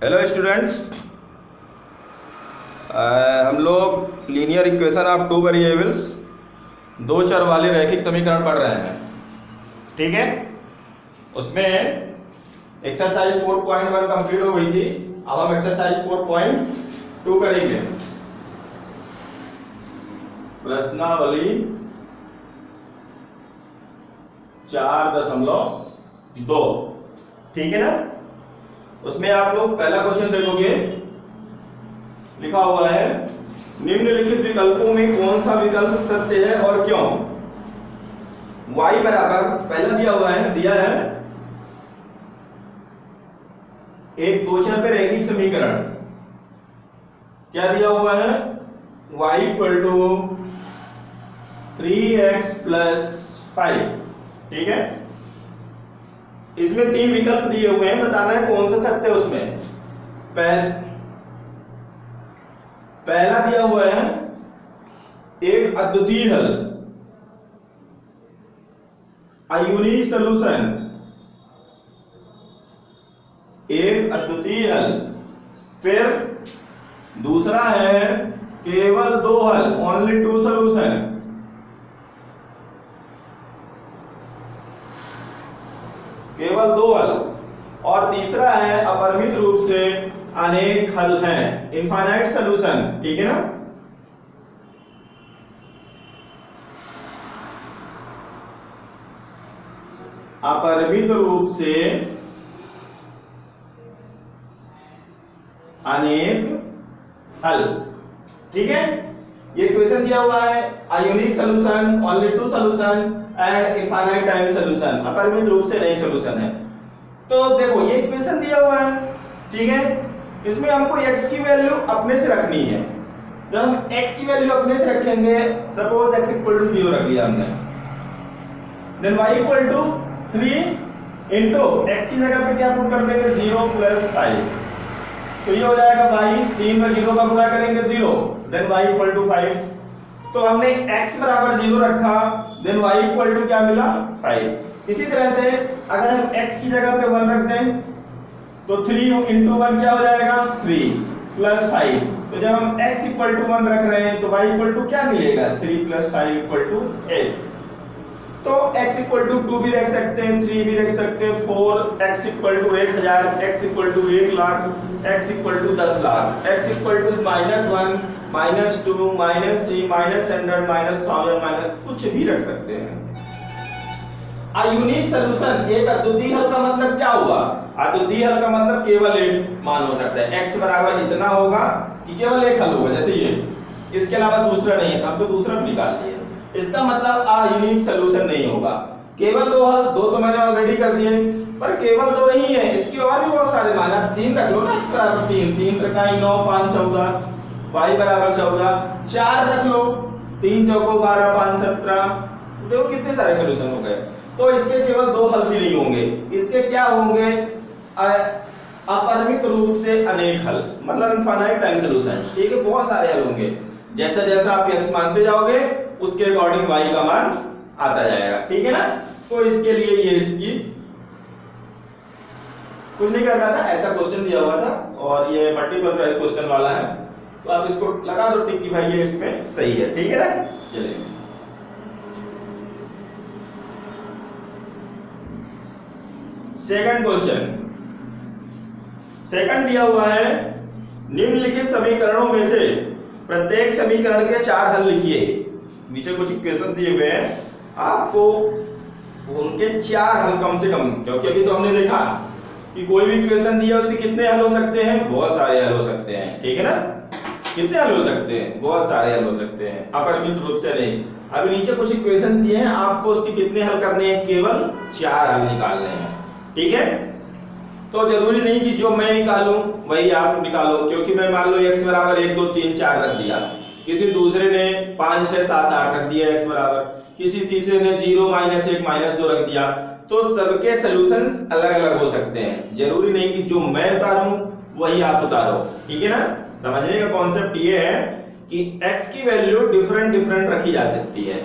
Hello students, हम लोग linear equation of two variables दो चर वाले रैखिक समीकरण पढ़ रहे हैं। ठीक है, उसमें एक्सरसाइज 4.1 कंप्लीट हो गई थी। अब हम एक्सरसाइज 4.2 करेंगे। प्रश्नावली 4.2। ठीक है ना। उसमें आप लोग पहला क्वेश्चन देखोगे, लिखा हुआ है निम्नलिखित विकल्पों में कौन सा विकल्प सत्य है और क्यों। y बराबर पहला दिया है एक दो चर पे रैखिक समीकरण। क्या दिया हुआ है? y equal to 3x plus 5। ठीक है, इसमें तीन विकल्प दिए हुए हैं, बताना है कौन सा सत्य है उसमें। पहला दिया हुआ है एक अद्वितीय हल, अ यूनिक सॉल्यूशन, एक अद्वितीय हल। फिर दूसरा है केवल दो हल, ओनली टू सॉल्यूशन। केवल दो हल। और तीसरा है अपरिमित रूप से अनेक हल हैं, इनफाइनाइट सॉल्यूशन। ठीक है ना। अपरिमित रूप से अनेक हल। ठीक है, ये क्वेश्चन दिया हुआ है a unique solution, only two solution and infinite time solution. अपरिमित रूप से नई सॉल्यूशन है। तो देखो ये इक्वेशन दिया हुआ है। ठीक है, इसमें हमको x की वैल्यू अपने से रखनी है। जब हम x की वैल्यू अपने से रखेंगे, सपोज x इक्वल टू 0 रख लिया हमने, then y equal to 3 into x की जगह पे क्या पुट कर देंगे 0 प्लस 5। तो ये हो जाएगा y, 3 में 0 का गुणा करेंगे 0, देन y इक्वल टू 5। तो हमने x बराबर 0 रखा, देन y इक्वल टू क्या मिला 5। इसी तरह से अगर हम x की जगह पे 1 रख दें तो 3 इंटू 1 क्या हो जाएगा 3 प्लस 5। तो जब हम x इक्वल टू 1 रख रहे हैं तो y इक्वल टू क्या मिलेगा 3 प्लस 5 इक्वल टू 8। तो x इक्वल टू 2 भी रख सकते हैं, 3 भी रख सकते हैं, 4, x equal to 1000, x equal to 1 lakh, x equal to 10 lakh, x equal to -1, -2, -3, -100, -1000, कुछ भी रख सकते हैं। अ यूनिक सॉल्यूशन, एक अद्वितीय हल का मतलब क्या हुआ? अद्वितीय हल का मतलब केवल एक मान हो सकता है। x बराबर इतना होगा कि केवल एक हल होगा, जैसे ये, इसके अलावा दूसरा नहीं है। अब तो दूसरा भी निकाल लिया, इसका मतलब अ यूनिक सॉल्यूशन नहीं होगा। केवल दो हल, दो तो मैंने ऑलरेडी कर दिए, पर केवल दो नहीं है, इसके और भी बहुत सारे मान है। 3 रख लो ना, x बराबर 3, 3 3 9 5 14, y बराबर 14, 4 रख लो, 3 चौको 12 5 17। देखो कितने सारे सॉल्यूशन हो गए। तो इसके केवल दो हल भी नहीं होंगे, इसके क्या होंगे अपरिमित रूप से अनेक हल, मतलब इनफाइनाइट टाइम सॉल्यूशंस। ठीक है, बहुत सारे हल होंगे। जैसा जैसा आप x मानते जाओगे उसके अकॉर्डिंग y का मान आता जाएगा। ठीक है ना। तो इसके लिए ये इसकी कुछ नहीं करना था, ऐसा क्वेश्चन दिया हुआ था और ये मल्टीपल चॉइस क्वेश्चन वाला है, तो आप इसको लगा दो टिक कि भाई ये इसमें सही है। ठीक है ना। चलिए सेकंड क्वेश्चन। सेकंड दिया हुआ है निम्नलिखित समीकरणों में से प्रत्येक समीकरण के 4 हल लिखिए। नीचे कुछ इक्वेशन दिए हुए हैं, आपको उनके 4 हल कम से कम, क्योंकि अभी तो हमने देखा कि कोई भी इक्वेशन दिया उसके कितने हल हो सकते हैं, बहुत सारे हल हो सकते हैं। ठीक है ना। कितने हल हो सकते हैं? बहुत सारे हल हो सकते हैं, अपरिमित रूप से नहीं। अभी नीचे कुछ इक्वेशन दिए हैं, आपको उसके कितने हल करने हैं, केवल 4 हल निकालने हैं। ठीक है। तो जरूरी नहीं कि जो मैं निकालूं वही आप निकालो, क्योंकि मैं मान लो x बराबर 1 2 3 4 रख दिया, किसी दूसरे ने 5 6 7 8 रख दिया x बराबर, किसी तीसरे ने 0 -1 -2 रख दिया। तो सबके सॉल्यूशंस अलग-अलग हो सकते हैं, जरूरी नहीं कि जो मैं उतारूं वही आप उतारो। ठीक है ना। समझने का कॉन्सेप्ट ये है कि x की वैल्यू डिफरेंट रखी जा सकती है।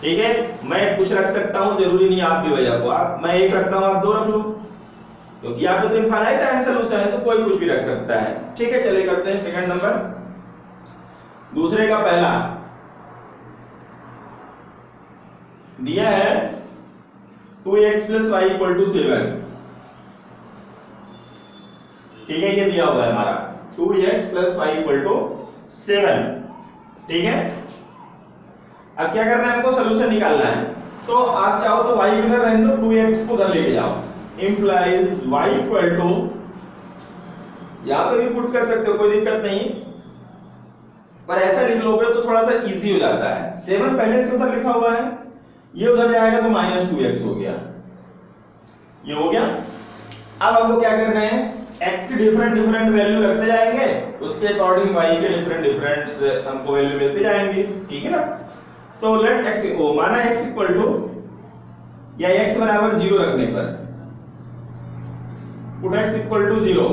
ठीक है, मैं कुछ रख सकता हूं, जरूरी नहीं आप भी वही रखो। आप मैं 1 रखता हूं, आप 2 रख लो। क्योंकि यहाँ पे तो इनफाइनाइट टाइम सॉल्यूशन है तो कोई कुछ भी रख सकता है। ठीक है, चलिए करते हैं सेकंड नंबर। दूसरे का पहला दिया है 2x + y = 7। ठीक है, ये दिया हुआ है हमारा 2x + y = 7। ठीक है, अब क्या करना है, हमको सॉल्यूशन निकालना है। तो आप चाहो तो y इधर रहने दो, 2x को उधर लेके जाओ, इंप्लाइज y = यहां पे भी पुट कर सकते हो, कोई दिक्कत नहीं, पर ऐसा लिख लोगे तो थोड़ा सा इजी हो जाता है। 7 पहले से उधर लिखा हुआ है, ये उधर जाएगा तो -2x हो गया, ये हो गया। अब हमको क्या करना है, x की डिफरेंट वैल्यू रखते जाएंगे, उसके अकॉर्डिंग y के डिफरेंट हमको वैल्यू मिलती जाएंगी। ठीक है ना, तो लेट x को माना x = या x बराबर 0 रखने पर पुट x = 0,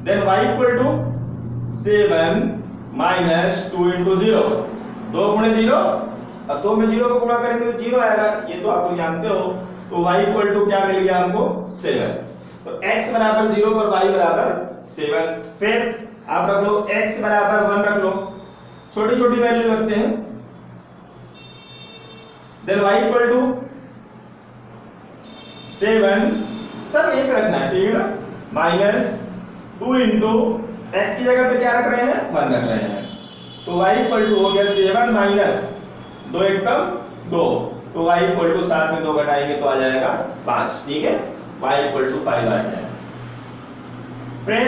देन y = 7 - 2 × 0, 2 × 0, अब 2 में 0 को गुणा करेंगे तो 0 आएगा, ये तो आप लोग जानते हो। तो y = क्या मिल गया हमको, 7। तो x बराबर 0 पर y बराबर 7। फिर आप रख लो x बराबर 1 रख लो, छोटी छोटी वैल्यू रखते हैं। देन y = 7, सब एक रखना है, ठीक है ना, -2 × x की जगह पे क्या रख रहे हैं, 1 रख रहे हैं। तो y = हो गया 7 - 2 × 2, तो y = 7 में 2 घटाएंगे तो आ जाएगा 5। ठीक है, y = 5 आ जाएगा। फिर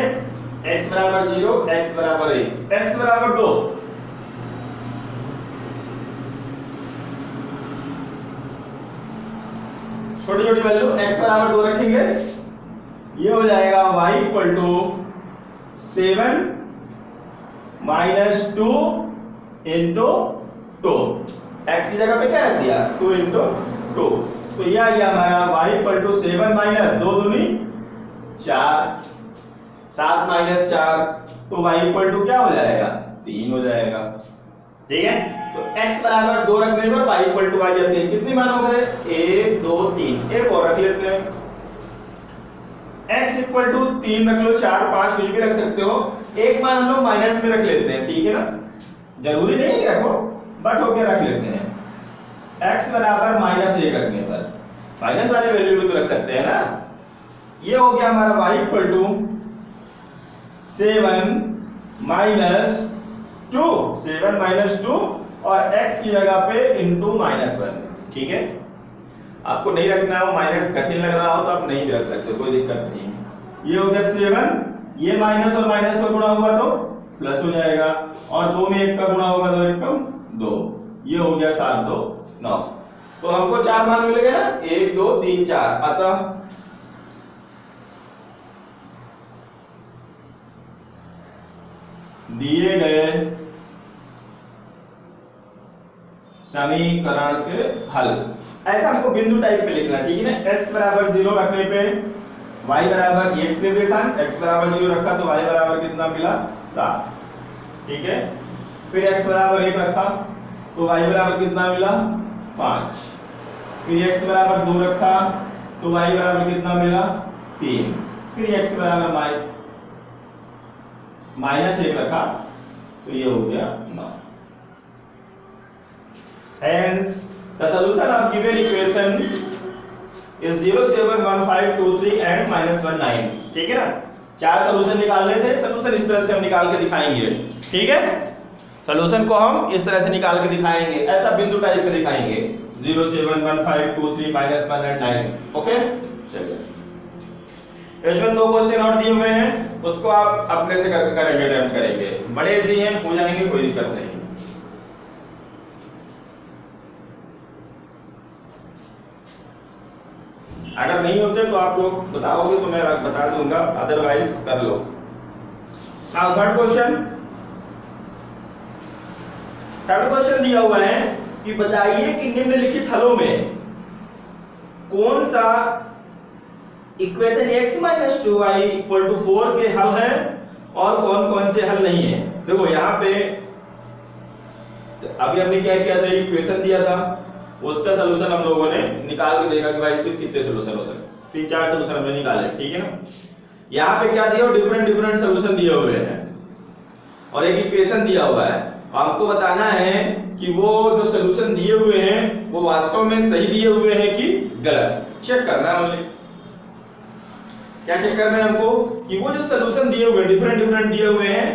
x बराबर 0, x बराबर 1, x बराबर 2, छोटी छोटी वैल्यू, x बराबर 2 रखेंगे, ये हो जाएगा y = 7 - 2 × 2, x की जगह पे क्या रख दिया, 2 × 2, तो ये आ गया हमारा y = 7 - 2 दूनी 4, 7 - 4, तो y = क्या हो जाएगा, 3 हो जाएगा। ठीक है, तो x बराबर 2 रखने पर y = आ गया 3। कितने मान हो गए, 1 2 3, एक और रख लेते हैं, x = 3 रख लो, 4 5 कुछ भी रख सकते हो, एक मान हम लोग माइनस में रख लेते हैं। ठीक है ना, जरूरी नहीं है कि रखो, बट हो गया रख लेते हैं। x बराबर -1 रखने पर माइनस वाली वैल्यू भी तो रख सकते हैं ना। ये हो गया हमारा y = 7 - 2, 7 - 2, और x की जगह पे ×-1। ठीक है, आपको नहीं रखना हो, माइनस कठिन लग रहा हो तो आप नहीं भी रख सकते, कोई दिक्कत नहीं। ये हो गया 7, ये माइनस और माइनस का गुणा हुआ तो प्लस हो जाएगा, और 2 में 1 का गुणा होगा तो 1 कम 2, ये हो गया 7 2 9। तो हमको 4 मान मिल गए ना, 1 2 3 4। अतः दिए गए समीकरण के हल, ऐसा हमको बिंदु टाइप पे लिखना, ठीक है ना। x बराबर 0 रखने पे y बराबर x निर्देशांक, x बराबर 0 रखा तो y बराबर कितना मिला, 7। ठीक है, फिर x बराबर 1 रखा तो y बराबर कितना मिला, 5। फिर x बराबर 2 रखा तो y बराबर कितना मिला, 3। फिर x बराबर -1 रखा तो ये हो गया 9। Hence the solution of given equation is 0 7 1 5 2 3 and -1 9। ठीक है ना, 4 सॉल्यूशन निकालने थे, सॉल्यूशन इस तरह से हम निकाल के दिखाएंगे। ठीक है, सॉल्यूशन को हम इस तरह से निकाल के दिखाएंगे, ऐसा बिंदु टाइप पे दिखाएंगे, 0 7 1 5 2 3 -1 and 9। ओके, चलिए इसमें 2 क्वेश्चन और दिए हुए हैं, उसको आप अपने से करेंगे, अटेम्प्ट करेंगे, बड़े इजी हैं, हो जाएंगे, कोई दिक्कत नहीं। अगर नहीं होते तो आप लोग बताओगे तो मैं बता दूंगा, अदरवाइज कर लो। नाउ थर्ड क्वेश्चन दिया हुआ है कि बताइए कि निम्नलिखित हलों में कौन सा इक्वेशन x - 2y = 4 के हल है और कौन कौन से हल नहीं है। देखो यहाँ पे अभी हमने क्या किया था, इक्वेशन दिया था, उसका सलूशन हम लोगों ने निकाल के देखा कि भाई इसके कितने सलूशन हो सकते। तीन चार सोल्यूशन हमने निकाले, ठीक है ना। यहाँ पे क्या दिया हो, डिफरेंट डिफरेंट सोल्यूशन दिए हुए हैं और एक इक्वेशन दिया हुआ है। आपको बताना है कि वो जो सोल्यूशन दिए हुए हैं वो वास्तव में सही दिए हुए हैं कि गलत, चेक करना है ओनली। क्या चेक करना है हमको कि वो जो सोल्यूशन दिए हुए डिफरेंट डिफरेंट दिए हुए हैं,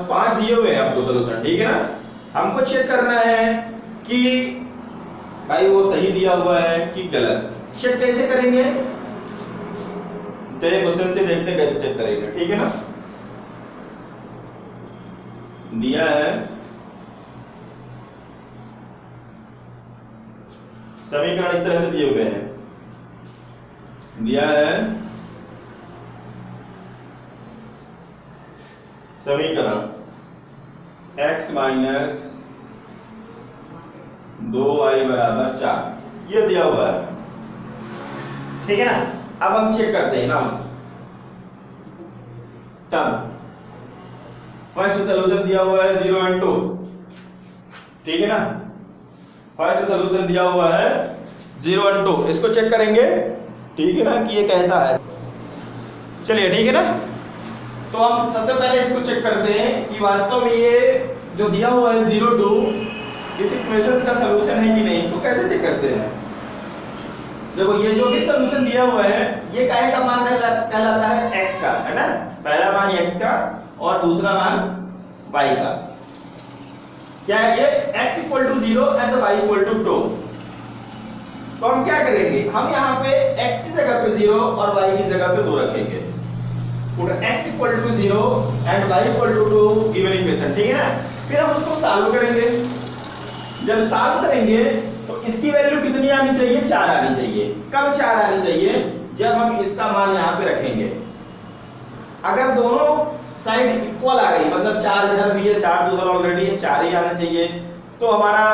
5 दिए हुए हैं आपको सोल्यूशन, ठीक है ना। हमको चेक करना है कि भाई वो सही दिया हुआ है कि गलत। चेक कैसे करेंगे, चलिए क्वेश्चन से देखते हैं कैसे चेक करेंगे, ठीक है ना। दिया है समीकरण इस तरह से दिए हुए हैं, दिया है समीकरण x माइनस 2y बराबर 4, ये दिया हुआ है, ठीक है ना। अब हम चेक करते हैं ना। तब फर्स्ट सॉल्यूशन दिया हुआ है 0 और 2, ठीक है ना। फर्स्ट सॉल्यूशन दिया हुआ है 0 और 2, इसको चेक करेंगे, ठीक है ना, कि ये कैसा है। चलिए ठीक है ना। तो हम सबसे पहले इसको चेक करते हैं कि वास्तव में ये जो दिया हुआ है 0 2 इस इक्वेशन का सॉल्यूशन है कि नहीं। तो कैसे चेक करते हैं, देखो ये जो भी सॉल्यूशन दिया हुआ है ये काहे का मान कहलाता है, x का, है ना। पहला मान x का और दूसरा मान y का। क्या है ये, x equal to 0 and y equal to 2। तो हम क्या करेंगे, हम यहाँ पे x की जगह पे 0 और y की जगह पे 2 रखेंगे। x equal to 0 and y equal to 2 given equation, ठीक है ना। फिर हम उसको सॉल्व करेंगे। जब सॉल्व करेंगे तो इसकी वैल्यू कितनी आनी चाहिए, 4 आनी चाहिए। कब 4 आनी चाहिए, जब हम इसका मान यहाँ पे रखेंगे। अगर दोनों साइड इक्वल आ गई, मतलब 4 इधर भी है 4 उधर ऑलरेडी है, 4 ही आना चाहिए, तो हमारा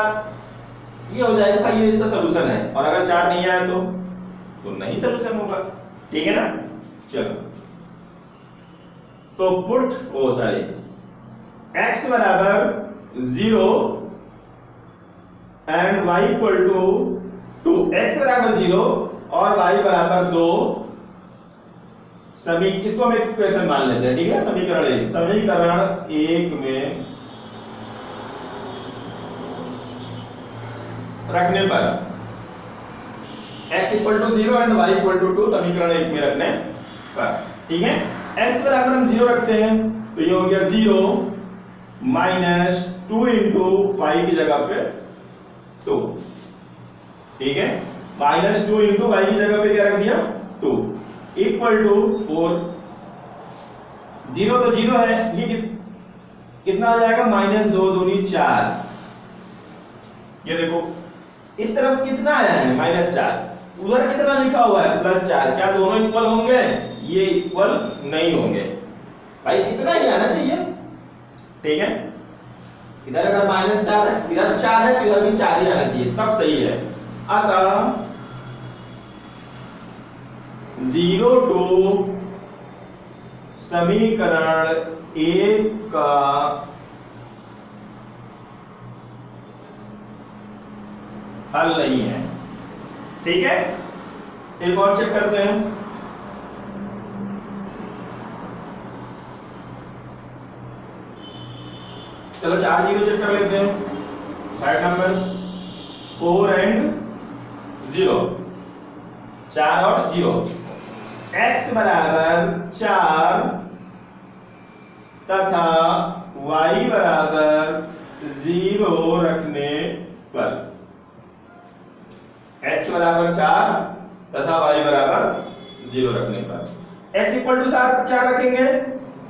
ये हो जाएगा भाई ये इसका सॉल्यूशन है। और अगर 4 नहीं आया तो नहीं सॉल्यूशन होगा, ठीक है ना। चलो तो पुट x बराबर 0 and y equal to 2, x बराबर 0 और y बराबर 2, सभी इसको हम एक इक्वेशन मान लेते हैं, ठीक है। समीकरण 1 में रखने पर x equal to 0 and y equal to 2 समीकरण 1 में रखने पर, ठीक है। x बराबर हम 0 रखते हैं तो ये हो गया 0 माइनस 2 इंटू वाई की जगह पे 2, ठीक है। माइनस 2 इंटू वाई की जगह पे क्या रख दिया 2 इक्वल टू 4। 0 तो 0 है, ये कितना हो जाएगा, माइनस 2 दूनी 4। ये देखो इस तरफ कितना आया है, माइनस 4। उधर कितना लिखा हुआ है, प्लस 4। क्या दोनों इक्वल होंगे, ये इक्वल नहीं होंगे भाई, इतना ही आना चाहिए, ठीक है। इधर अगर माइनस 4 है, इधर 4 है, तो इधर भी 4 ही आना चाहिए, तब सही है। अतः 0 2 समीकरण 1 का हल नहीं है, ठीक है। एक और चेक करते हैं। चलो 4 0 चेक कर लेते हैं। थर्ड नंबर 4 एंड 0, 4 और 0। x बराबर 4 तथा y बराबर 0 रखने पर, x बराबर 4 तथा y बराबर 0 रखने पर x इक्वल टू 4 रखेंगे,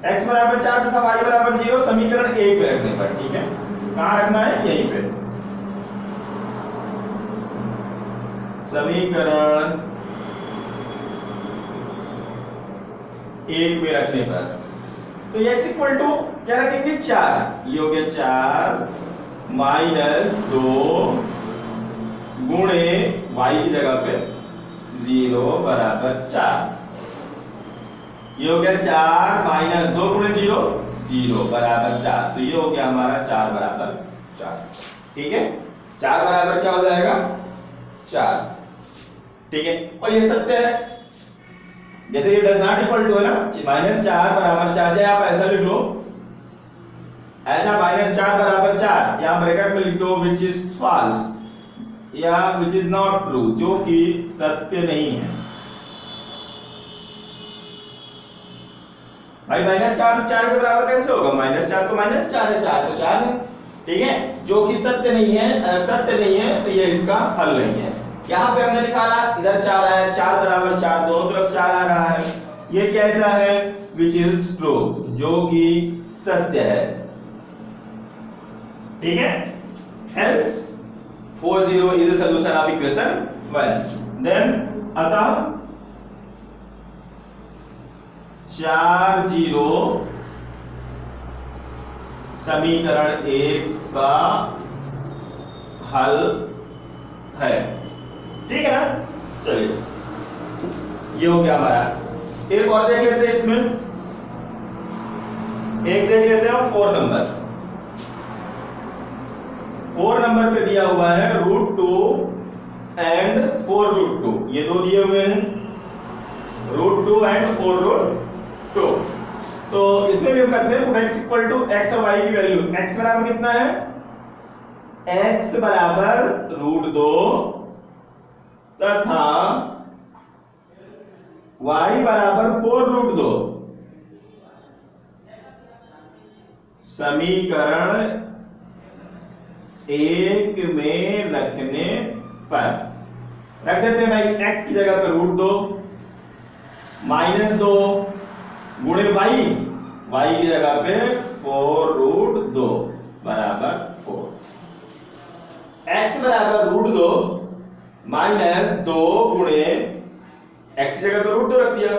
x बराबर 4 तथा y बराबर 0 समीकरण 1 पे रखने पर, ठीक है। कहां रखना है, यहीं पे समीकरण 1 पे रखने पर। तो x इक्वल टू क्या रखेंगे 4, ये हो गया 4 माइनस 2 गुणे y की जगह पे 0 बराबर 4। ये हो गया 4 माइनस 2 गुणे 0 0 बराबर 4। तो ये हो गया हमारा 4 बराबर 4, ठीक है। 4 बराबर क्या हो जाएगा 4, ठीक है। और ये सत्य है, जैसे ये डज नॉट इक्वल टू है ना, -4 बराबर 4, या आप ऐसा लिख लो, ऐसा -4 बराबर 4, या ब्रैकेट में लिख दो विच इज फॉल्स या विच इज नॉट ट्रू, जो कि सत्य नहीं है। भाई -4 4 के बराबर कैसे होगा? -4 तो -4 है, 4 तो 4 है, ठीक है। जो कि सत्य नहीं है तो ये इसका हल नहीं है। यहाँ पे हमने निकाला, इधर 4 आया, 4 बराबर 4, दोनों तरफ 4 आ रहा है, ये कैसा है? विच इज ट्रू, जो कि सत्य है, ठीक है। Hence 40 is the solution of equation 1। Then अतः 40 समीकरण 1 का हल है, ठीक है ना। चलिए ये हो गया हमारा। एक और देख लेते हैं, इसमें एक देख लेते हैं 4 नंबर। 4 नंबर पे दिया हुआ है √2 एंड 4√2, ये दो दिए हुए हैं, √2 एंड 4√2। तो इसमें भी हम करते हैं put x equal to x और y की वैल्यू। x बराबर कितना है? x बराबर √2 तथा y बराबर 4√2। समीकरण 1 में रखने पर रख देते हैं भाई, x की जगह पर √2 -2 गुणे y की जगह पे 4√2 बराबर 4। x बराबर √2 -2 गुणे x की जगह पे √2 रख दिया,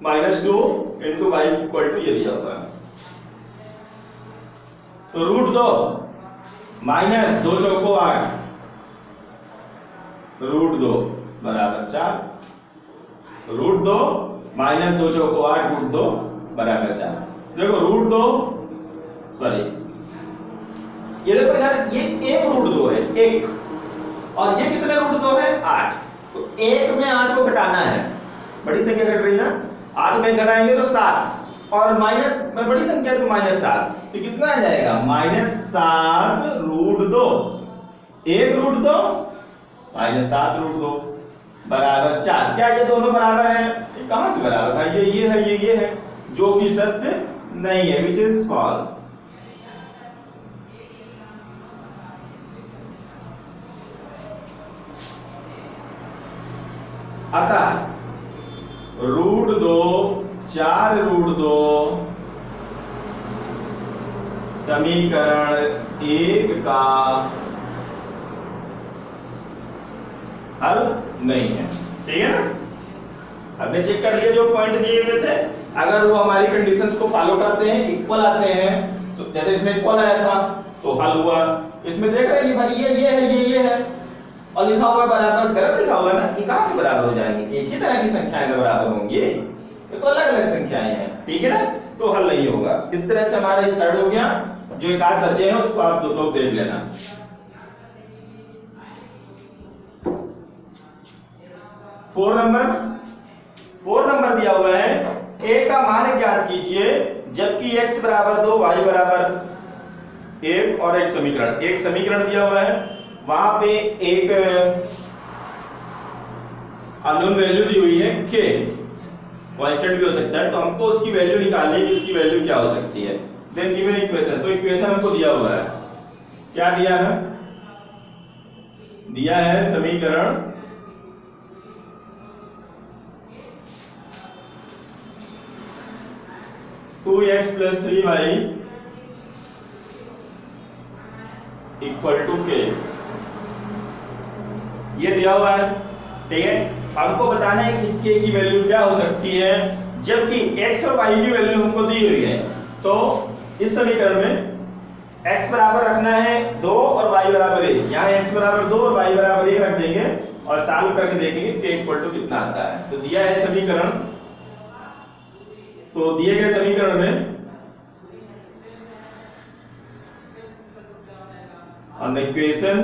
-2 इंटू y इक्वल टू ये दिया हुआ है, तो √2 -2 चौको 8, √2 बराबर 4, √2 -2 चौको 8, √2 बराबर 4। देखो √2 सॉरी ये देखो इधर ये एक √2 है, एक, और ये कितने √2 है? 8। तो 1 में 8 को घटाना है, बड़ी संख्या घट रही ना, 8 में घटाएंगे तो 7, और माइनस में बड़ी संख्या तो -7, तो कितना आ जाएगा? -7√2, 1 √2 -7√2 बराबर 4। क्या ये दोनों बराबर हैं? ये कहां से बराबर है? ये है, ये है, जो कि सत्य नहीं है, विच इज फॉल्स। अतः √2 4√2 समीकरण 1 का हल नहीं है, ठीक है ना। हमने चेक कर लिया जो पॉइंट दिए हुए थे, अगर वो हमारी कंडीशंस को फॉलो करते हैं, इक्वल आते हैं, तो जैसे इसमें इक्वल आया था तो हल हुआ। इसमें देख रहे हैं भाई ये है और लिखा हुआ है बराबर, गलत लिखा हुआ है ना, ये कहां से बराबर हो जाएंगे? एक ही तरह की संख्याएं ना बराबर होंगी, ये तो अलग अलग संख्याएं हैं, ठीक है ना, तो हल नहीं होगा। इस तरह से हमारा ये थर्ड हो गया। जो एक आध बचे हैं उसको आप दो लोग देख लेना। फोर नंबर दिया हुआ है, a का मान ज्ञात कीजिए जबकि x बराबर 2 y बराबर 1 और एक समीकरण दिया हुआ है, वहां पे एक अननोन वैल्यू दी हुई है k, कांस्टेंट भी हो सकता है, तो हमको उसकी वैल्यू निकालनी है कि उसकी वैल्यू क्या हो सकती है। देन गिवन इक्वेशन, तो इक्वेशन हमको दिया हुआ है, क्या दिया है? दिया है समीकरण 2x + 3y = k, ये दिया हुआ है, ठीक है। हमको बताना है कि इस k की वैल्यू क्या हो सकती है, जबकि x और y की वैल्यू हमको दी हुई है। तो इस समीकरण में x बराबर रखना है 2 और y बराबर 1, यहाँ x बराबर 2 और y बराबर 1 रख देंगे और सॉल्व करके देखेंगे k = कितना आता है। तो दिया है समीकरण, तो दिए गए समीकरण में ऑन द इक्वेशन,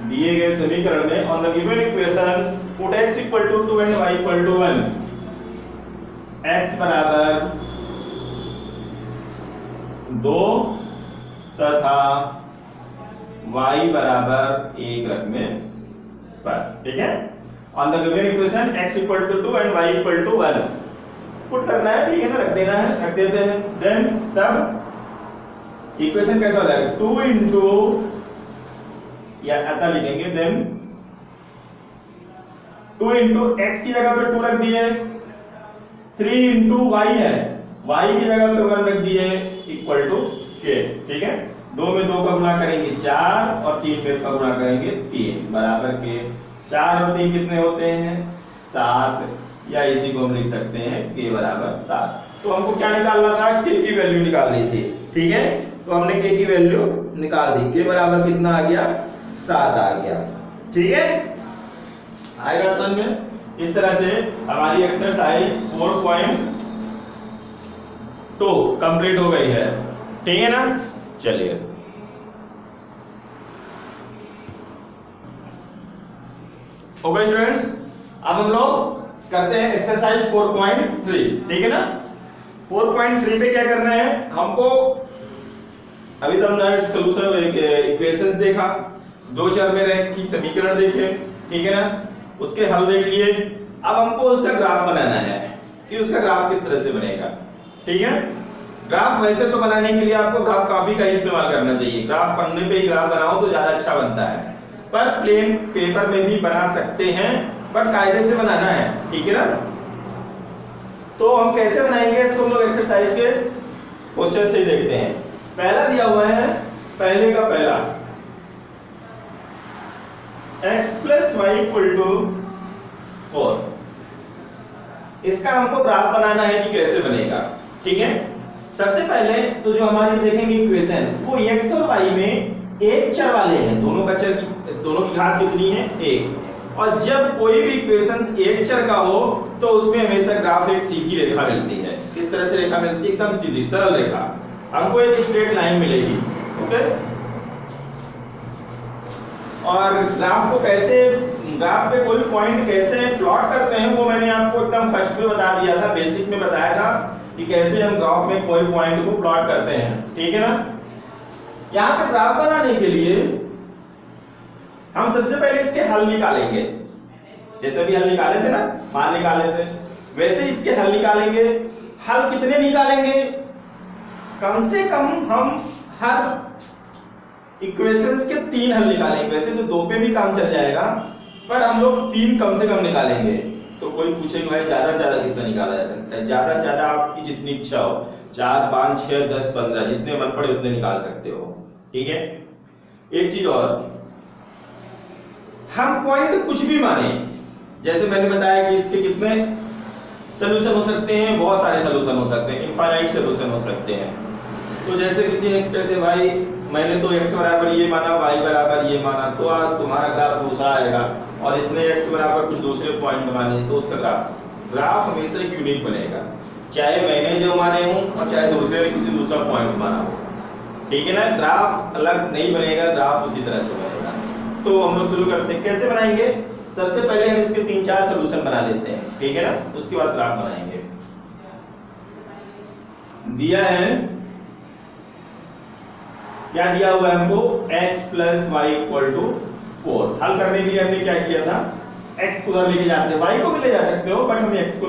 दिए गए समीकरण में on the given equation put x equal to 2 and y equal to 1, x बराबर 2 तथा y बराबर 1 रखने पर, ठीक है। On the given equation x equal to 2 and y equal to 1 put करना है, ठीक है ना, रख देना है, रख देते हैं। देन तब इक्वेशन कैसा हो जाएगा, 2 इंटू या ऐसा लिखेंगे, देन 2 इंटू एक्स की जगह पे 2 रख दिए, 3 इंटू वाई है, वाई की जगह पे 1 रख दिए, इक्वल टू के, ठीक है। 2 में 2 का गुणा करेंगे 4 और 3 में का गुणा करेंगे 3 बराबर के 4 और 3 कितने होते हैं 7, या इसी को हम लिख सकते हैं k बराबर 7। तो हमको क्या निकालना था, k की वैल्यू निकालनी थी, ठीक है। तो हमने k की वैल्यू निकाल दी, k बराबर कितना आ गया 7 आ गया, ठीक है। आएगा समझ में। इस तरह से हमारी एक्सरसाइज 4.2 कंप्लीट हो गई है, ठीक है ना। चलिए ओके स्टूडेंट्स, अब हम लोग करते हैं एक्सरसाइज 4.3, ठीक है ना। 4.3 पे क्या करना है हमको, अभी तो हमने सॉल्यूशन इक्वेशंस देखा, दो चर में रैखिक समीकरण देखे, ठीक है ना, उसके हल देख लिए। अब हमको उसका ग्राफ बनाना है कि उसका ग्राफ किस तरह से बनेगा, ठीक है। ग्राफ वैसे तो बनाने के लिए आपको ग्राफ कॉपी का इस्तेमाल करना चाहिए, ग्राफ पन्ने पे ही ग्राफ बनाओ तो ज्यादा अच्छा बनता है, पर प्लेन पेपर में भी बना सकते हैं, बट कायदे से बनाना है, ठीक है ना। तो हम कैसे बनाएंगे इसको, हम लोग एक्सरसाइज के क्वेश्चन से ही देखते हैं। पहला दिया हुआ है, पहले का पहला x plus y equal to 4, इसका हमको ग्राफ बनाना है कि कैसे बनेगा, ठीक है। सबसे पहले तो जो हमारी देखेंगे इक्वेशन, वो x और y में एक चर वाले हैं, दोनों का चर की दोनों की घात कितनी है 1, और जब कोई भी इक्वेशन एक चर का हो तो उसमें हमेशा ग्राफ एक सीधी रेखा मिलती है। किस तरह से रेखा मिलती है, एकदम सीधी सरल रेखा, हमको एक स्ट्रेट लाइन मिलेगी, ओके। और ग्राफ को कैसे, ग्राफ पे कोई पॉइंट कैसे प्लॉट करते हैं वो मैंने आपको एकदम फर्स्ट में बता दिया था, बेसिक में बताया था कि कैसे हम ग्राफ में कोई पॉइंट को प्लॉट करते हैं, ठीक है ना। यहाँ पे ग्राफ बनाने के लिए हम सबसे पहले इसके हल निकालेंगे, जैसे भी हल निकाले थे ना, मान निकाले थे, वैसे इसके हल निकालेंगे। हल कितने निकालेंगे, कम से कम हम हर इक्वेशंस के 3 हल निकालेंगे, वैसे तो 2 पे भी काम चल जाएगा, पर हम लोग 3 कम से कम निकालेंगे। तो कोई पूछेगा भाई ज्यादा से ज्यादा कितना निकाला जा सकता है, ज्यादा से ज्यादा आपकी जितनी इच्छा हो, 4 5 6 10 15 जितने मन पड़े उतने निकाल सकते हो, ठीक है। एक चीज और, हम पॉइंट कुछ भी माने, जैसे मैंने बताया कि इसके कितने सॉल्यूशन हो सकते हैं, बहुत सारे सॉल्यूशन हो सकते हैं, इनफाइनाइट सॉल्यूशन हो सकते हैं। तो जैसे किसी ने कहते भाई मैंने तो x बराबर ये माना, y बराबर ये माना, तो आज तुम्हारा ग्राफ दूसरा आएगा, और इसने x बराबर कुछ दूसरे पॉइंट माने, तो उसका ग्राफ हमेशा एक यूनिक बनेगा, चाहे मैंने जो माने हूं और चाहे दूसरे ने किसी दूसरा पॉइंट माना हो, ठीक है ना। ग्राफ अलग नहीं बनेगा, ग्राफ उसी तरह से बनेगा। तो हम लोग शुरू करते हैं, कैसे बनाएंगे। सबसे पहले हम इसके 3-4 सॉल्यूशन बना लेते हैं, ठीक है ना, उसके बाद ग्राफ बनाएंगे। दिया है, क्या दिया हुआ है हमको, x plus y equal to 4। हल करने के लिए हमने क्या किया था, x को उधर लेके जाते हैं, y को भी ले जा सकते हो, बट हम x को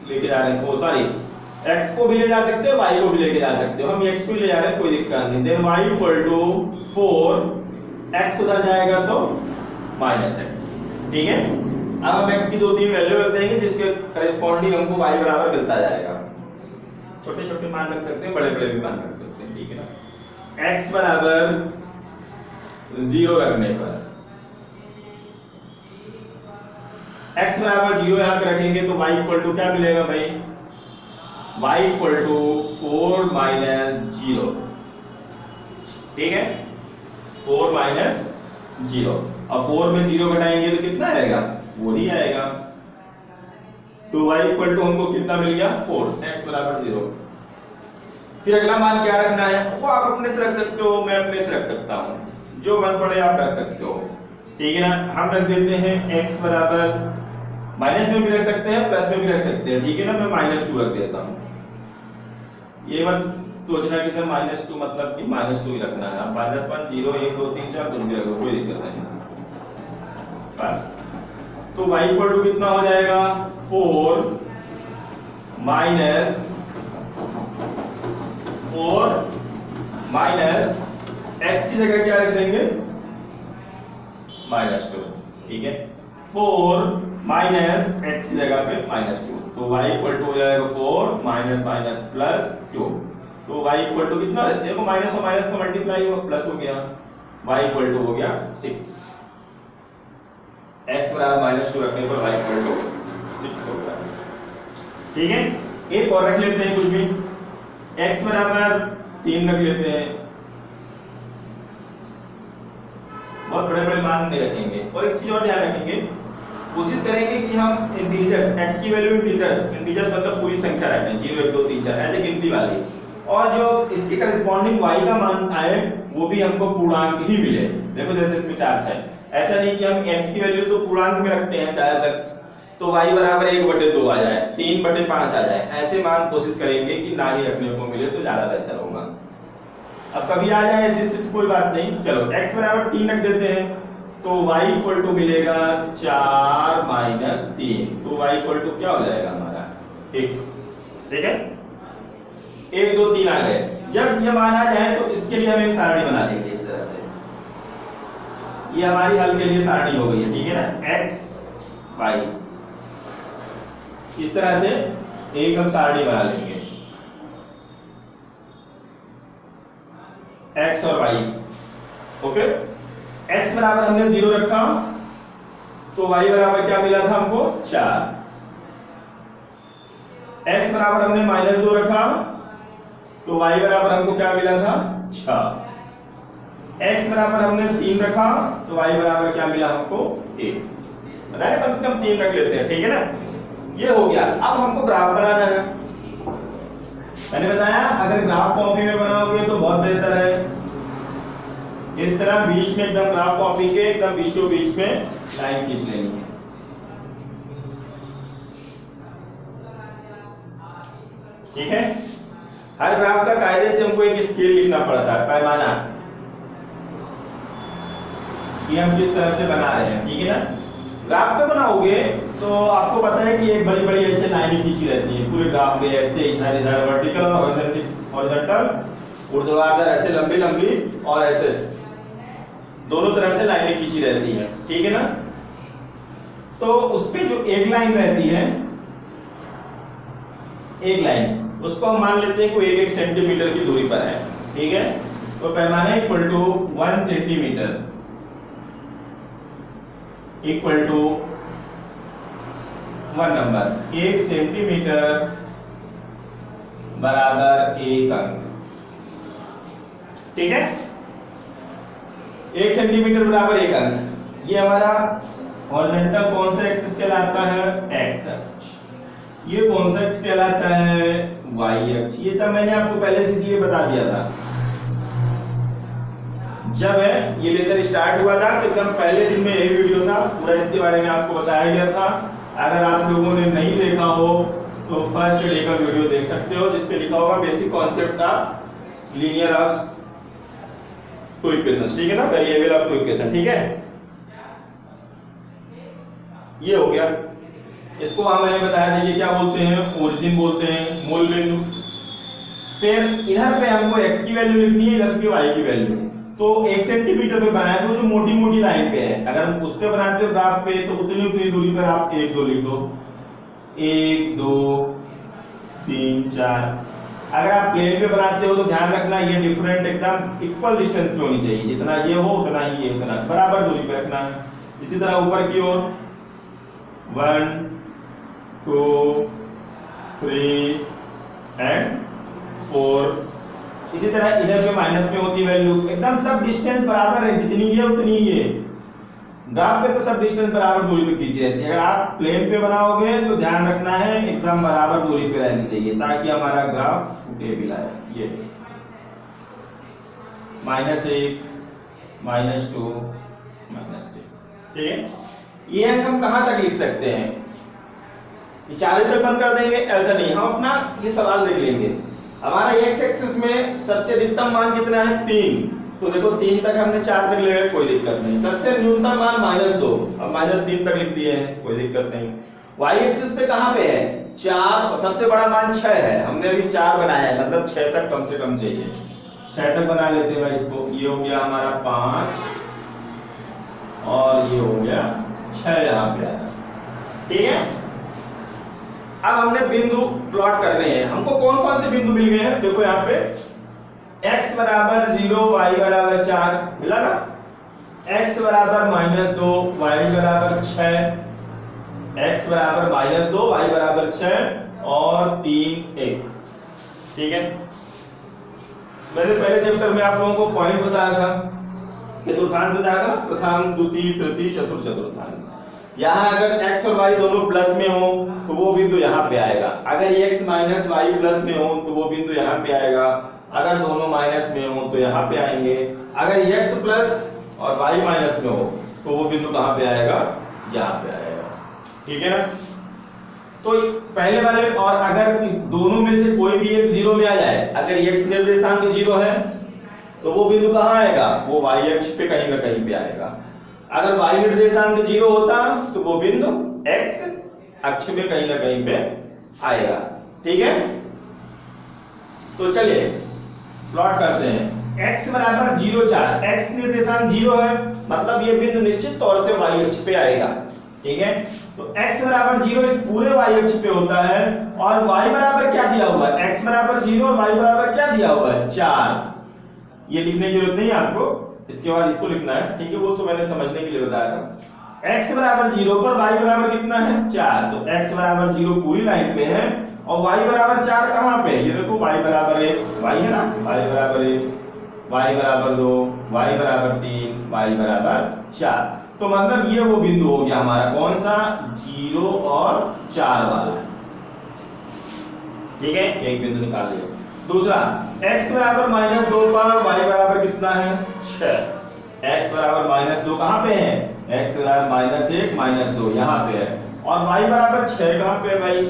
लेके जा रहे हैं, सॉरी x को भी ले जा सकते हो, y को भी लेके जा सकते हो, हम x को ले जा रहे हैं, कोई दिक्कत नहीं। Then y equal to 4, x उधर जाएगा तो -x, ठीक है। अब हम x की 2-3 वैल्यू रख देंगे जिसके करेस्पॉन्डिंग हमको y बराबर मिलता जाएगा। छोटे छोटे मान रख सकते हैं, बड़े बड़े भी मान रख सकते हैं, ठीक है ना। x बराबर 0 रखने पर, x बराबर 0 यहां पे रखेंगे तो y इक्वल टू क्या मिलेगा भाई, y इक्वल टू 4 - 0, ठीक है, 4 - 0, और 4 में 0 घटाएंगे तो कितना आएगा, 4 ही आएगा। तो y इक्वल टू हमको कितना मिल गया, 4, x बराबर 0। फिर अगला मान क्या रखना है, वो आप अपने से रख सकते हो, मैं अपने से रख सकता हूं, जो मन पड़े आप रख सकते हो, ठीक है ना। हम रख देते हैं x बराबर माइनस में भी रख सकते हैं, प्लस में भी रख सकते हैं, ठीक है ना। मैं -2 रख देता हूं। ये मत सोचना कि सर -2 मतलब कि -2 ही रखना है। आप -1 0 1 2 3 4 कुछ भी रखो, कोई दिक्कत नहीं। तो y इक्वल टू कितना हो जाएगा 4 माइनस x की जगह क्या रख देंगे -2, ठीक है। 4 माइनस x की जगह पे -2, तो y इक्वल टू हो जाएगा 4 माइनस माइनस प्लस 2। तो y इक्वल टू कितना, देखो माइनस और माइनस का मल्टीप्लाई हुआ प्लस हो गया, y इक्वल टू हो गया 6। x बराबर -2 रखने पर y इक्वल टू 6 होगा, ठीक है। एक और रख लेते हैं कुछ भी, x बराबर 3 रख लेते हैं। बहुत बड़े बड़े मान नहीं रखेंगे। और एक चीज और ध्यान रखेंगे, कोशिश करेंगे कि हम इंटीजर्स, x की वैल्यू इंटीजर्स मतलब पूरी संख्या रखें, 0 1 2 3 4 ऐसे गिनती वाली, और जो इसके करस्पॉन्डिंग y का मान आए वो भी हमको पूर्णांक ही मिले। देखो जैसे इसमें 4 है, ऐसा नहीं कि हम x की वैल्यू तो पूर्णांक में रखते हैं ज्यादातर, तो y बराबर 1/2 आ जाए, 3/5 आ जाए, ऐसे मान कोशिश करेंगे कि ना ही रखने को मिले तो ज्यादा बेहतर होगा। अब कभी आ जाए ऐसी स्थिति कोई बात नहीं, चलो x बराबर 3 रख देते हैं, तो y इक्वल टू मिलेगा 4 माइनस 3, तो y इक्वल टू क्या हो जाएगा हमारा 1, ठीक है। 1 2 3 आ गए। जब ये मान आ जाए तो इसके लिए हम एक सारणी बना लेंगे इस तरह से, ये हमारी हल के लिए सारणी हो गई है, ठीक है ना। x y इस तरह से एक हम सारणी बना लेंगे, x और y, ओके। x बराबर हमने 0 रखा, तो y बराबर क्या मिला था हमको 4। x बराबर हमने -2 रखा, तो y बराबर हमको क्या मिला था 6। x बराबर हमने 3 रखा, तो y बराबर क्या मिला हमको 1। बताया कम से कम 3 रख लेते हैं, ठीक है ना। ये हो गया। अब हमको ग्राफ बनाना है। मैंने बताया अगर ग्राफ कॉपी में बनाओगे तो बहुत बेहतर है। इस तरह बीच में एकदम ग्राफ कॉपी के एकदम बीचों बीच में लाइन खींच लेनी है, ठीक है। हर ग्राफ का कायदे से हमको एक स्केल लिखना पड़ता है, पैमाना कि हम किस तरह से बना रहे हैं, ठीक है ना। ग्राफ पे बनाओगे तो आपको पता है कि एक बड़ी बड़ी ऐसे लाइनें खींची रहती हैं पूरे ग्राफ में, ऐसे इधर इधर वर्टिकल और हॉरिजॉन्टल, ऊर्ध्वाधर ऐसे लंबी लंबी और ऐसे दोनों तरह से लाइनें खींची रहती हैं, ठीक है ना। तो उस पे जो एक लाइन रहती है, एक लाइन, उसको हम मान लेते हैं कोई 1 सेंटीमीटर की दूरी पर है, ठीक है। तो पैमाना equal to 1 centimetre equal to 1 number, 1 centimetre बराबर 1 अंक, ठीक है। 1 सेंटीमीटर बराबर 1 अंक। ये हमारा हॉरिजॉन्टल कौन सा एक्सिस कहलाता है, एक्स अक्ष। ये कौन सा अक्ष कहलाता है, वाई अक्ष। ये सब मैंने आपको पहले से इसलिए बता दिया था, जब है ये लेसन स्टार्ट हुआ था तो एकदम पहले दिन में यही वीडियो था, पूरा इसके बारे में आपको बताया गया था। अगर आप लोगों ने नहीं देखा हो तो फर्स्ट डे का वीडियो देख सकते हो, जिसपे लिखा होगा basic concept of linear of two equations, ठीक है ना, वेरिएबल ऑफ टू इक्वेशन, ठीक है। ये हो गया। इसको हम मैंने बताया था, ये क्या बोलते हैं, ओरिजिन बोलते हैं, मूल बिंदु। फिर इधर पे हमको x की वैल्यू लिखनी है, इधर पे y की वैल्यू। तो 1 सेंटीमीटर पे बनाया तो जो मोटी मोटी लाइन पे है, अगर हम उस पे बनाते हो ग्राफ पे तो उतनी उतनी दूरी पर आप 1 2 लिख दो, 1 2 3 4। अगर आप प्लेन पे बनाते हो तो ध्यान रखना ये डिफरेंट एकदम इक्वल डिस्टेंस पे होनी चाहिए, जितना ये हो उतना ही ये, उतना बराबर दूरी पे रखना है। इसी तरह ऊपर की ओर 1 2 3 एंड 4। इसी तरह इधर पे माइनस में होती वैल्यू, एकदम सब डिस्टेंस बराबर है, जितनी ये उतनी ये। ग्राफ पे तो सब डिस्टेंस बराबर दूरी पे खींची रहती है। अगर आप प्लेन पे बनाओगे तो ध्यान रखना है एकदम बराबर दूरी पे रहनी चाहिए, ताकि हमारा ग्राफ फुटेबल आए। ये -1 -2 -3, ठीक है। ये हम कहां तक लिख सकते हैं, कि 4 तक बंद कर देंगे, ऐसा नहीं, हम अपना ये सवाल देख लेंगे। हमारा x एक्सिस में सबसे अधिकतम मान कितना है 3, तो देखो 3 तक हमने 4 तक ले गए, कोई दिक्कत नहीं। सबसे न्यूनतम मान -2, अब -3 तक लिख दिए हैं, कोई दिक्कत नहीं। y एक्सिस पे कहां पे है 4, सबसे बड़ा मान 6 है, हमने अभी 4 बनाया है, मतलब 6 तक कम से कम चाहिए, 6 तक बना लेते हैं भाई इसको। ये हो गया हमारा 5 और ये हो गया 6 यहाँ पे आया, ठीक है। अब हमने बिंदु प्लॉट करने हैं, हमको कौन कौन से बिंदु मिल गए हैं, देखो यहाँ पे x बराबर 0 y बराबर 4 मिला ना, x बराबर -2 y बराबर 6, x बराबर -2 y बराबर 6 और 3 1, ठीक है। मैंने पहले चैप्टर में आप लोगों को पॉइंट बताया था, चतुर्थांश बताया था, प्रथम द्वितीय तृतीय चतुर्थ चतुर्थांश। यहाँ अगर x और y दोनों प्लस में हो तो वो बिंदु यहाँ पे आएगा, अगर x माइनस y प्लस में हो तो वो बिंदु यहाँ पे आएगा, अगर दोनों माइनस में हो तो यहाँ पे आएंगे, अगर x प्लस और y माइनस में हो तो वो बिंदु कहाँ पे आएगा, यहाँ पे आएगा, ठीक है ना। तो पहले वाले, और अगर दोनों में से कोई भी एक 0 में आ जाए, अगर x निर्देशांक 0 है तो वो बिंदु कहाँ आएगा, वो y अक्ष पे कहीं ना कहीं पे आएगा। अगर y निर्देशांक 0 होता तो वो बिंदु x अक्ष में कहीं ना कहीं पे आएगा, ठीक है। तो चलिए प्लॉट करते हैं। x बराबर 0 4, x निर्देशांक 0 है, मतलब ये बिंदु निश्चित तौर से y अक्ष पे आएगा, ठीक है। तो x बराबर 0 इस पूरे y अक्ष पे होता है, और y बराबर क्या दिया हुआ है, x बराबर 0 और y बराबर क्या दिया हुआ है 4। ये लिखने की जरूरत नहीं है आपको, इसके बाद इसको लिखना है, ठीक है, वो तो मैंने समझने के लिए बताया था। x बराबर 0 पर y बराबर कितना है 4, तो x बराबर 0 पूरी लाइन पे है, और y बराबर 4 कहां पे है, ये देखो y बराबर 1, y है ना, y बराबर 1, y बराबर 2, y बराबर 3, y बराबर 4। तो मतलब ये वो बिंदु हो गया हमारा कौन सा 0 और 4 वाला, ठीक है, एक बिंदु निकाल लिया। दूसरा x बराबर -2 पर y बराबर कितना है 6, x बराबर -2 कहां पे है, x बराबर -1 -2 यहां पे है, और y बराबर 6 कहां पे है भाई,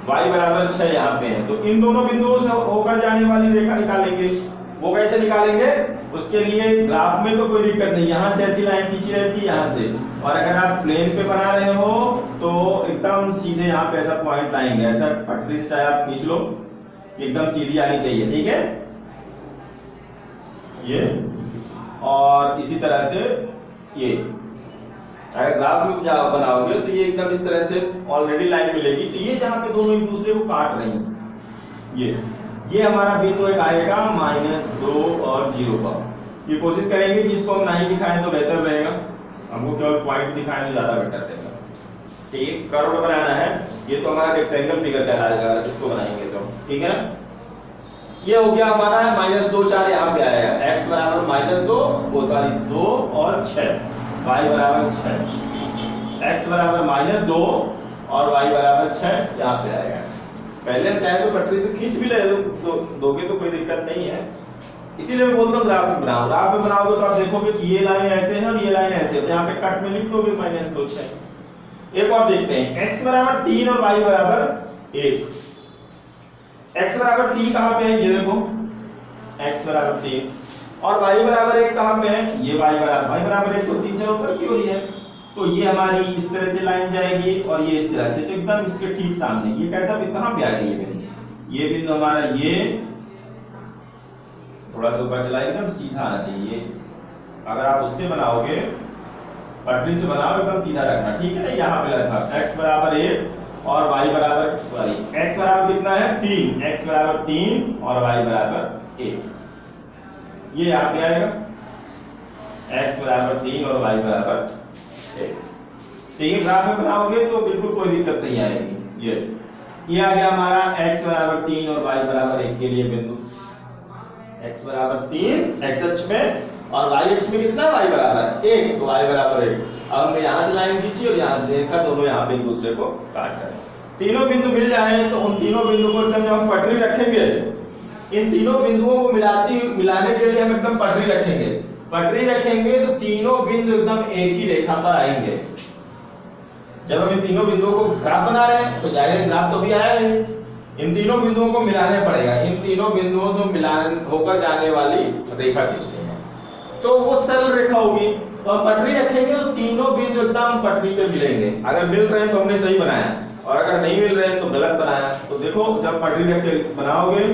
y बराबर 6 यहां पे है। तो इन दोनों बिंदुओं से होकर जाने वाली रेखा निकालेंगे, वो कैसे निकालेंगे, उसके लिए ग्राफ में तो कोई दिक्कत नहीं, यहां से ऐसी लाइन खींची रहती है यहां से, और अगर आप प्लेन पे बना रहे हो तो एकदम सीधे यहां पे ऐसा पॉइंट लाएंगे, ऐसा पटरी से चाहे आप खींच लो, एकदम सीधी आनी चाहिए, ठीक है, ये, और इसी तरह से ये अगर ग्राफ में बनाओगे तो ये एकदम इस तरह से ऑलरेडी लाइन मिलेगी। तो ये जहां पे दोनों एक दूसरे को काट रही हैं, ये हमारा बिंदु एक आएगा -2 और 0 का। ये कोशिश करेंगे कि इसको हम नहीं दिखाएं तो बेहतर रहेगा, हमको केवल पॉइंट दिखाएं तो ज्यादा बेटर रहेगा, ठीक है। कर्व बनाना है, ये तो हमारा रेक्टेंगल फिगर कहलाएगा इसको बनाएंगे तो, ठीक है ना। ये हो गया हमारा -2 4 यहाँ पे आएगा, x बराबर -2 2 और 6, y बराबर 6, x बराबर -2 और y बराबर 6 यहाँ पे आएगा। पहले हम चाहे तो पटरी से खींच भी ले दोगे तो कोई दिक्कत नहीं है, इसीलिए मैं बोलता हूँ ग्राफ में बनाओ, ग्राफ में बनाओगे तो आप देखोगे कि ये लाइन ऐसे है और ये लाइन ऐसे है, यहाँ पे कट में लिख दोगे -2 6। एक और देखते हैं, x बराबर 3 और y बराबर 1। x बराबर 3 कहां पे है, ये देखो x बराबर 3, और y बराबर 1 कहां पे है, ये y बराबर 1 तो 3 से ऊपर की हो रही है, तो ये हमारी इस तरह से लाइन जाएगी और ये इस तरह से, तो एकदम इसके ठीक सामने। ये कैसा भी कहां पे आ गई ये बिंदु हमारा, ये थोड़ा सा ऊपर चला एकदम सीधा आना चाहिए, अगर आप उससे बनाओगे पटरी से बनाओ एकदम सीधा रखना, ठीक है ना। यहाँ पे रखा x बराबर 1 और y बराबर सॉरी x बराबर कितना है 3, x बराबर 3 और y बराबर 1, ये यहाँ पे आएगा x बराबर 3 और y बराबर 1, ठीक है। ग्राफ में बनाओगे तो बिल्कुल कोई दिक्कत नहीं आएगी। ये आ गया हमारा x बराबर 3 और y बराबर 1 के लिए बिंदु, x बराबर 3 x अक्ष में और y अक्ष में कितना y बराबर 1, तो y बराबर 1। अब हमने यहाँ से लाइन खींची और यहाँ से देखा, दोनों यहाँ पे एक दूसरे को काट रहे हैं। तीनों बिंदु मिल जाए तो उन तीनों बिंदु को एकदम जब हम पटरी रखेंगे, इन तीनों बिंदुओं को मिलाने के लिए हम एकदम पटरी रखेंगे तो तीनों बिंदु एकदम एक ही रेखा पर आएंगे, जब हम इन तीनों बिंदुओं को ग्राफ बना रहे हैं तो जाहिर ग्राफ तो भी आया नहीं, इन तीनों बिंदुओं को मिलाने पड़ेगा, इन तीनों बिंदुओं से मिलान होकर जाने वाली रेखा खींचनी है, तो वो सरल रेखा होगी। तो हम पटरी रखेंगे तो तीनों बिंदु एकदम पटरी पे मिलेंगे, अगर मिल रहे हैं तो हमने सही बनाया, और अगर नहीं मिल रहे हैं तो गलत बनाया। तो देखो जब पटरी रख के बनाओगे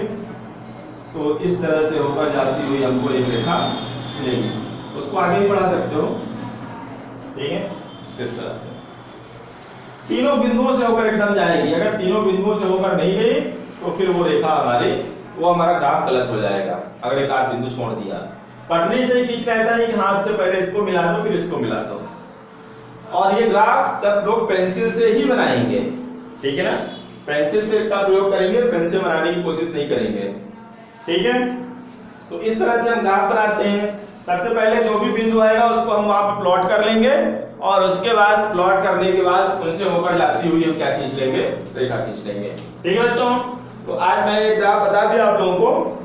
तो इस तरह से होकर जाती हुई हमको एक रेखा मिलेगी, उसको आगे भी बढ़ा सकते हो, ठीक है, इस तरह से तीनों बिंदुओं से होकर एकदम जाएगी। अगर तीनों बिंदुओं से होकर नहीं गई तो फिर वो रेखा हमारा ग्राफ गलत हो जाएगा, अगर एक आध बिंदु छोड़ दिया। पटरी से खींचना ऐसा नहीं कि हाथ से पहले इसको मिला दो फिर इसको मिला दो, और ये ग्राफ सब लोग पेंसिल से ही बनाएंगे, ठीक है ना, पेंसिल से इसका प्रयोग करेंगे, पेन से बनाने की कोशिश नहीं करेंगे, ठीक है। तो इस तरह से हम ग्राफ बनाते हैं। सबसे पहले जो भी बिंदु आएगा उसको हम वहां पर प्लॉट कर लेंगे, और उसके बाद प्लॉट करने के बाद उनसे होकर जाती हुई हम क्या खींच लेंगे, रेखा खींच लेंगे, ठीक है बच्चों। तो आज मैंने एक ग्राफ बता दिया आप लोगों को,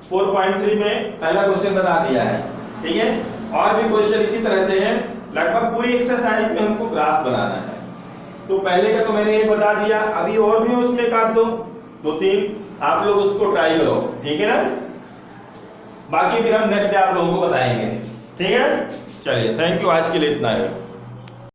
4.3 में पहला क्वेश्चन बता दिया है, ठीक है। और भी क्वेश्चन इसी तरह से हैं, लगभग पूरी एक्सरसाइज में हमको ग्राफ बनाना है। तो पहले का तो मैंने ये बता दिया, अभी और भी उसमें काट दो तीन, आप लोग उसको ट्राई करो, ठीक है ना। बाकी फिर हम नेक्स्ट डे आप लोगों को बताएंगे, ठीक है। चलिए, थैंक यू, आज के लिए इतना है।